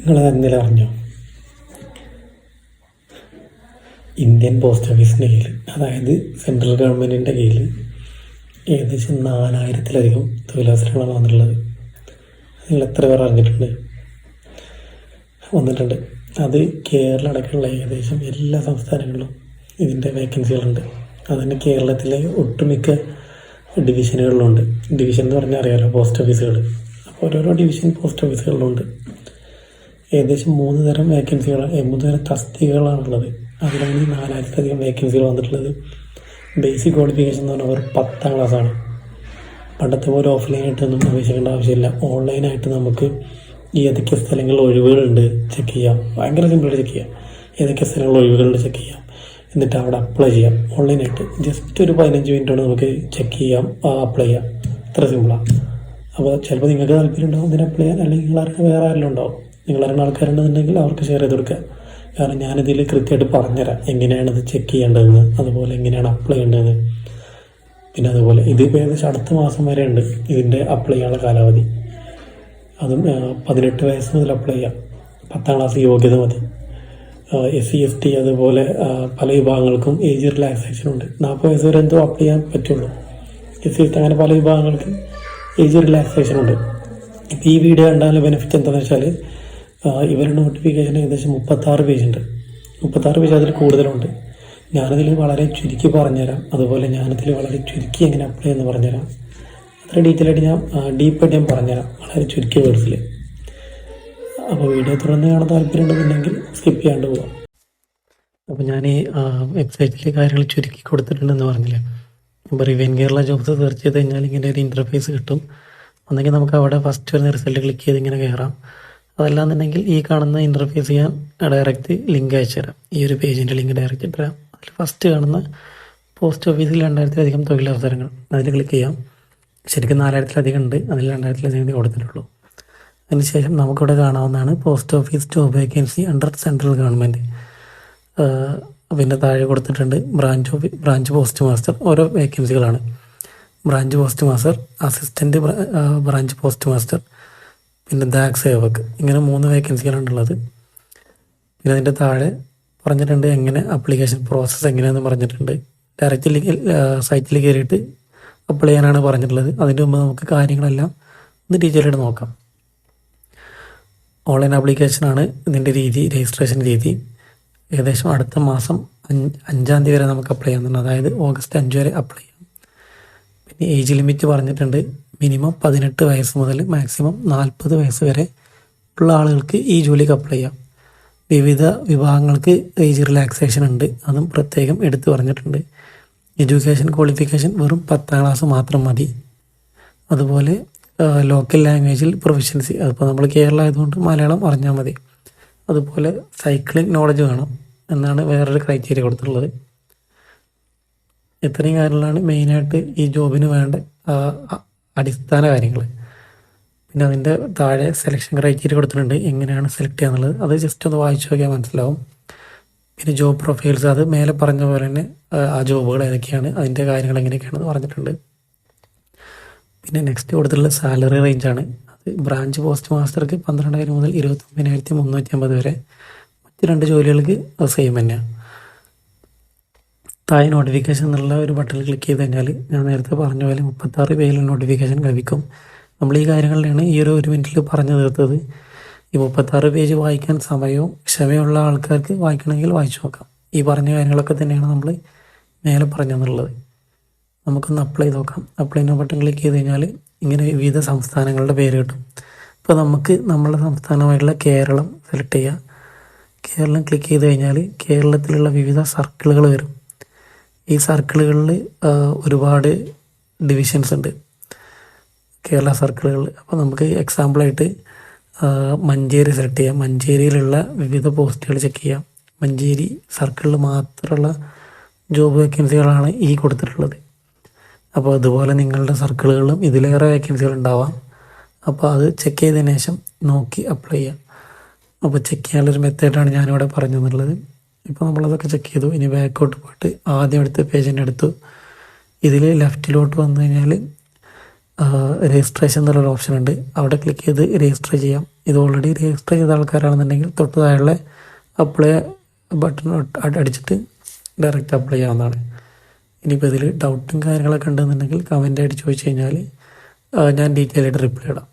നിങ്ങൾ ഇന്നലെ അറിഞ്ഞോ? ഇന്ത്യൻ പോസ്റ്റ് ഓഫീസിൻ്റെ കീഴിൽ, അതായത് സെൻട്രൽ ഗവൺമെൻറ്റിൻ്റെ കീഴിൽ ഏകദേശം 4000-ത്തിലധികം തൊഴിലവസരങ്ങളാണ് വന്നിട്ടുള്ളത്. നിങ്ങൾ എത്ര പേർ അറിഞ്ഞിട്ടുണ്ട്? വന്നിട്ടുണ്ട്. അത് കേരളം അടക്കമുള്ള ഏകദേശം എല്ലാ സംസ്ഥാനങ്ങളിലും ഇതിൻ്റെ വേക്കൻസികളുണ്ട്. അതുതന്നെ കേരളത്തിലെ ഒട്ടുമിക്ക ഡിവിഷനുകളിലുണ്ട്. ഡിവിഷൻ എന്ന് പറഞ്ഞാൽ അറിയാമല്ലോ, പോസ്റ്റ് ഓഫീസുകൾ. അപ്പോൾ ഓരോരോ ഡിവിഷൻ പോസ്റ്റ് ഓഫീസുകളിലുണ്ട്. ഏകദേശം 3 തരം വേക്കൻസികളാണ്, 3 തരം തസ്തികകളാണുള്ളത്. അതിലാണ് 4000-ത്തിലധികം വേക്കൻസികൾ വന്നിട്ടുള്ളത്. ബേസിക് ക്വാളിഫിക്കേഷൻ എന്ന് പറഞ്ഞാൽ ഒരു 10ാം ക്ലാസ്സാണ്. പണ്ടത്തെ പോലെ ഓഫ്ലൈനായിട്ടൊന്നും അപേക്ഷിക്കേണ്ട ആവശ്യമില്ല. ഓൺലൈനായിട്ട് നമുക്ക് ഏതൊക്കെ സ്ഥലങ്ങളിൽ ഒഴിവുകളുണ്ട് ചെക്ക് ചെയ്യാം. ഭയങ്കര സിമ്പിളായിട്ട് ചെക്ക് ചെയ്യാം. ഏതൊക്കെ സ്ഥലങ്ങളിൽ ഒഴിവുകളുണ്ട് ചെക്ക് ചെയ്യാം. എന്നിട്ട് അവിടെ അപ്ലൈ ചെയ്യാം. ഓൺലൈനായിട്ട് ജസ്റ്റ് ഒരു 15 മിനിറ്റ് കൊണ്ട് നമുക്ക് ചെക്ക് ചെയ്യാം, അപ്ലൈ ചെയ്യാം. ഇത്ര സിമ്പിളാണ്. അപ്പോൾ ചിലപ്പോൾ നിങ്ങൾക്ക് താല്പര്യം ഉണ്ടാവും ഇതിന് അപ്ലൈ ചെയ്യാൻ, അല്ലെങ്കിൽ നിങ്ങളറിയുന്ന വേറെ ആരെങ്കിലും ഉണ്ടാവും. നിങ്ങളറിയുന്ന ആൾക്കാരുണ്ടെന്നുണ്ടെങ്കിൽ അവർക്ക് ഷെയർ ചെയ്ത് കൊടുക്കുക. കാരണം ഞാനിതിൽ കൃത്യമായിട്ട് പറഞ്ഞുതരാം എങ്ങനെയാണ് ഇത് ചെക്ക് ചെയ്യേണ്ടതെന്ന്, അതുപോലെ എങ്ങനെയാണ് അപ്ലൈ ചെയ്യേണ്ടതെന്ന്. പിന്നെ അതുപോലെ ഇതിപ്പോൾ ഏകദേശം അടുത്ത മാസം വരെ ഉണ്ട് ഇതിൻ്റെ അപ്ലൈ ചെയ്യാനുള്ള കാലാവധി. അതും 18 വയസ്സ് മുതൽ അപ്ലൈ ചെയ്യാം. 10ാം ക്ലാസ് യോഗ്യത മതി. SC ST അതുപോലെ പല വിഭാഗങ്ങൾക്കും ഏജ് റിലാക്സേഷൻ ഉണ്ട്. 40 വയസ്സ് വരെ എന്തോ അപ്ലൈ ചെയ്യാൻ പറ്റുള്ളൂ. SC ST അങ്ങനെ പല വിഭാഗങ്ങൾക്ക് ഏജ് റിലാക്സേഷൻ ഉണ്ട്. ഇപ്പോൾ ഈ വീഡിയോ കണ്ടാൽ ബെനിഫിറ്റ് എന്താണെന്ന് വെച്ചാൽ, ഇവരുടെ നോട്ടിഫിക്കേഷൻ ഏകദേശം 36 പേജ് ഉണ്ട്. 36 പേജ് അതിൽ കൂടുതലുണ്ട്. ഞാനതിൽ വളരെ ചുരുക്കി പറഞ്ഞുതരാം. അതുപോലെ ഞാനതിൽ വളരെ ചുരുക്കി എങ്ങനെ അപ്ലൈ എന്ന് പറഞ്ഞുതരാം. അത്ര ഡീറ്റെയിൽ ആയിട്ട് ഞാൻ ഡീപ്പായിട്ട് ഞാൻ പറഞ്ഞുതരാം, വളരെ ചുരുക്കിയ വേർഡ്സിൽ. അപ്പോൾ വീഡിയോ തുടർന്ന് കാണാൻ താല്പര്യം ഉണ്ടെന്നുണ്ടെങ്കിൽ സ്കിപ്പ് ചെയ്യാണ്ട് പോകാം. അപ്പോൾ ഞാൻ ഈ വെബ്സൈറ്റിലെ കാര്യങ്ങൾ ചുരുക്കി കൊടുത്തിട്ടുണ്ടെന്ന് പറഞ്ഞില്ലേ. ഇപ്പോൾ റിവെൻ കേരള ജോബ്സ് സെർച്ച് ചെയ്ത് കഴിഞ്ഞാൽ ഇങ്ങനെ ഒരു ഇൻ്റർഫേസ് കിട്ടും. ഒന്നെങ്കിൽ നമുക്ക് അവിടെ ഫസ്റ്റ് വരുന്ന റിസൾട്ട് ക്ലിക്ക് ചെയ്ത് ഇങ്ങനെ കയറാം. അതല്ലാന്നുണ്ടെങ്കിൽ ഈ കാണുന്ന ഇൻ്റർഫേസ് ഞാൻ ഡയറക്റ്റ് ലിങ്ക് അയച്ചു തരാം. ഈ ഒരു പേജിൻ്റെ ലിങ്ക് ഡയറക്റ്റ് ഇട്ടുതരാം. അതിൽ ഫസ്റ്റ് കാണുന്ന പോസ്റ്റ് ഓഫീസിൽ 2000-ത്തിലധികം തൊഴിലവസരങ്ങൾ, അതിൽ ക്ലിക്ക് ചെയ്യാം. ശരിക്കും 4000-ത്തിലധികം ഉണ്ട്, അതിൽ 2000-ത്തിലധികം കൊടുത്തിട്ടുള്ളൂ. അതിനുശേഷം നമുക്കിവിടെ കാണാവുന്നതാണ് post office job vacancy under central government. പിന്നെ താഴെ കൊടുത്തിട്ടുണ്ട് ബ്രാഞ്ച് പോസ്റ്റ് മാസ്റ്റർ. ഓരോ വേക്കൻസികളാണ്. Branch post master, assistant branch post master, പിന്നെ ദാഗ് സേവക്. ഇങ്ങനെ 3 വേക്കൻസികളാണുള്ളത്. പിന്നെ അതിൻ്റെ താഴെ പറഞ്ഞിട്ടുണ്ട് എങ്ങനെ ആപ്ലിക്കേഷൻ പ്രോസസ്സ് എങ്ങനെയാണെന്ന് പറഞ്ഞിട്ടുണ്ട്. ഡയറക്റ്റ് സൈറ്റിൽ കയറിയിട്ട് അപ്ലൈ ചെയ്യാനാണ് പറഞ്ഞിട്ടുള്ളത്. അതിൻ്റെ മുമ്പ് നമുക്ക് കാര്യങ്ങളെല്ലാം ഒന്ന് ഡീറ്റെയിലായിട്ട് നോക്കാം. ഓൺലൈൻ ആപ്ലിക്കേഷനാണ് ഇതിൻ്റെ രീതി, രജിസ്ട്രേഷൻ രീതി. ഏകദേശം അടുത്ത മാസം 5-ാം തീയതി വരെ നമുക്ക് അപ്ലൈ ചെയ്യാവുന്നതാണ്. അതായത് ഓഗസ്റ്റ് 5 വരെ അപ്ലൈ ചെയ്യാം. പിന്നെ ഏജ് ലിമിറ്റ് പറഞ്ഞിട്ടുണ്ട്. മിനിമം 18 വയസ്സ് മുതൽ മാക്സിമം 40 വയസ്സ് വരെ ഉള്ള ആളുകൾക്ക് ഈ ജോലിക്ക് അപ്ലൈ ചെയ്യാം. വിവിധ വിഭാഗങ്ങൾക്ക് ഏജ് റിലാക്സേഷൻ ഉണ്ട്, അതും പ്രത്യേകം എടുത്തു പറഞ്ഞിട്ടുണ്ട്. എഡ്യൂക്കേഷൻ ക്വാളിഫിക്കേഷൻ വെറും 10ാം ക്ലാസ് മാത്രം മതി. അതുപോലെ ലോക്കൽ ലാംഗ്വേജിൽ പ്രൊഫഷൻസി, അതിപ്പോൾ നമ്മൾ കേരള ആയതുകൊണ്ട് മലയാളം അറിഞ്ഞാൽ മതി. അതുപോലെ സൈക്ലിംഗ് നോളജ് വേണം എന്നാണ് വേറൊരു ക്രൈറ്റീരിയ കൊടുത്തിട്ടുള്ളത്. ഇത്രയും കാര്യങ്ങളാണ് മെയിനായിട്ട് ഈ ജോബിന് വേണ്ട അടിസ്ഥാന കാര്യങ്ങൾ. പിന്നെ അതിൻ്റെ താഴെ സെലക്ഷൻ ക്രൈറ്റീരിയ കൊടുത്തിട്ടുണ്ട്, എങ്ങനെയാണ് സെലക്ട് ചെയ്യാന്നുള്ളത്. അത് ജസ്റ്റ് ഒന്ന് വായിച്ചു നോക്കിയാൽ മനസ്സിലാവും. പിന്നെ ജോബ് പ്രൊഫൈൽസ്, അത് മേലെ പറഞ്ഞ പോലെ തന്നെ ആ ജോബുകൾ ഏതൊക്കെയാണ്, അതിൻ്റെ കാര്യങ്ങൾ എങ്ങനെയൊക്കെയാണെന്ന് പറഞ്ഞിട്ടുണ്ട്. പിന്നെ നെക്സ്റ്റ് കൊടുത്തിട്ടുള്ള സാലറി റേഞ്ചാണ്. അത് ബ്രാഞ്ച് പോസ്റ്റ് മാസ്റ്റർക്ക് 12,000 മുതൽ 29,350 വരെ. മറ്റ് 2 ജോലികൾക്ക് സെയിം തന്നെയാണ്. താഴെ നോട്ടിഫിക്കേഷൻ എന്നുള്ള ഒരു ബട്ടണിൽ ക്ലിക്ക് ചെയ്ത് കഴിഞ്ഞാൽ ഞാൻ നേരത്തെ പറഞ്ഞ പോലെ 36 പേജിൽ നോട്ടിഫിക്കേഷൻ ലഭിക്കും. നമ്മൾ ഈ കാര്യങ്ങളിലാണ് ഈ ഒരു 1 മിനിറ്റിൽ പറഞ്ഞു തീർത്തത്. ഈ 36 പേജ് വായിക്കാൻ സമയവും ക്ഷമയുള്ള ആൾക്കാർക്ക് വായിക്കണമെങ്കിൽ വായിച്ചു നോക്കാം. ഈ പറഞ്ഞ കാര്യങ്ങളൊക്കെ തന്നെയാണ് നമ്മൾ മേലെ പറഞ്ഞെന്നുള്ളത്. നമുക്കൊന്ന് അപ്ലൈ ചെയ്ത് നോക്കാം. അപ്ലൈ എന്ന ബട്ടൺ ക്ലിക്ക് ചെയ്ത് കഴിഞ്ഞാൽ ഇങ്ങനെ വിവിധ സംസ്ഥാനങ്ങളുടെ പേര് കിട്ടും. ഇപ്പോൾ നമുക്ക് നമ്മുടെ സംസ്ഥാനമായിട്ടുള്ള കേരളം സെലക്ട് ചെയ്യുക. കേരളം ക്ലിക്ക് ചെയ്ത് കഴിഞ്ഞാൽ കേരളത്തിലുള്ള വിവിധ സർക്കിളുകൾ വരും. ഈ സർക്കിളുകളിൽ ഒരുപാട് ഡിവിഷൻസ് ഉണ്ട്, കേരള സർക്കിളുകളിൽ. അപ്പോൾ നമുക്ക് എക്സാമ്പിളായിട്ട് മഞ്ചേരി സെലക്ട് ചെയ്യാം. മഞ്ചേരിയിലുള്ള വിവിധ പോസ്റ്റുകൾ ചെക്ക് ചെയ്യാം. മഞ്ചേരി സർക്കിളിൽ മാത്രമുള്ള ജോബ് വേക്കൻസികളാണ് ഈ കൊടുത്തിട്ടുള്ളത്. അപ്പോൾ അതുപോലെ നിങ്ങളുടെ സർക്കിളുകളിലും ഇതിലേറെ വേക്കൻസികൾ ഉണ്ടാവാം. അപ്പോൾ അത് ചെക്ക് ചെയ്തതിന് ശേഷം നോക്കി അപ്ലൈ ചെയ്യാം. അപ്പോൾ ചെക്ക് ചെയ്യാനുള്ളൊരു മെത്തേഡാണ് ഞാനിവിടെ പറഞ്ഞു തന്നുള്ളത്. ഇപ്പോൾ നമ്മളതൊക്കെ ചെക്ക് ചെയ്തു. ഇനി ബാക്കോട്ട് പോയിട്ട് ആദ്യം എടുത്ത് പേജിൻ്റെ എടുത്തു. ഇതിൽ ലെഫ്റ്റിലോട്ട് വന്നു കഴിഞ്ഞാൽ രജിസ്ട്രേഷൻ എന്നുള്ളൊരു ഓപ്ഷൻ ഉണ്ട്. അവിടെ ക്ലിക്ക് ചെയ്ത് രജിസ്റ്റർ ചെയ്യാം. ഇത് ഓൾറെഡി രജിസ്റ്റർ ചെയ്ത ആൾക്കാരാണെന്നുണ്ടെങ്കിൽ തൊട്ട് താഴെ അപ്ലൈ ബട്ടൺ അടിച്ചിട്ട് ഡയറക്റ്റ് അപ്ലൈ ചെയ്യാവുന്നതാണ്. ഇനിയിപ്പോൾ ഇതിൽ ഡൗട്ടും കാര്യങ്ങളൊക്കെ ഉണ്ടെന്നുണ്ടെങ്കിൽ കമൻ്റ് ആയിട്ട് ചോദിച്ചു കഴിഞ്ഞാൽ ഞാൻ ഡീറ്റെയിൽ ആയിട്ട് റിപ്ലൈ ഇടാം.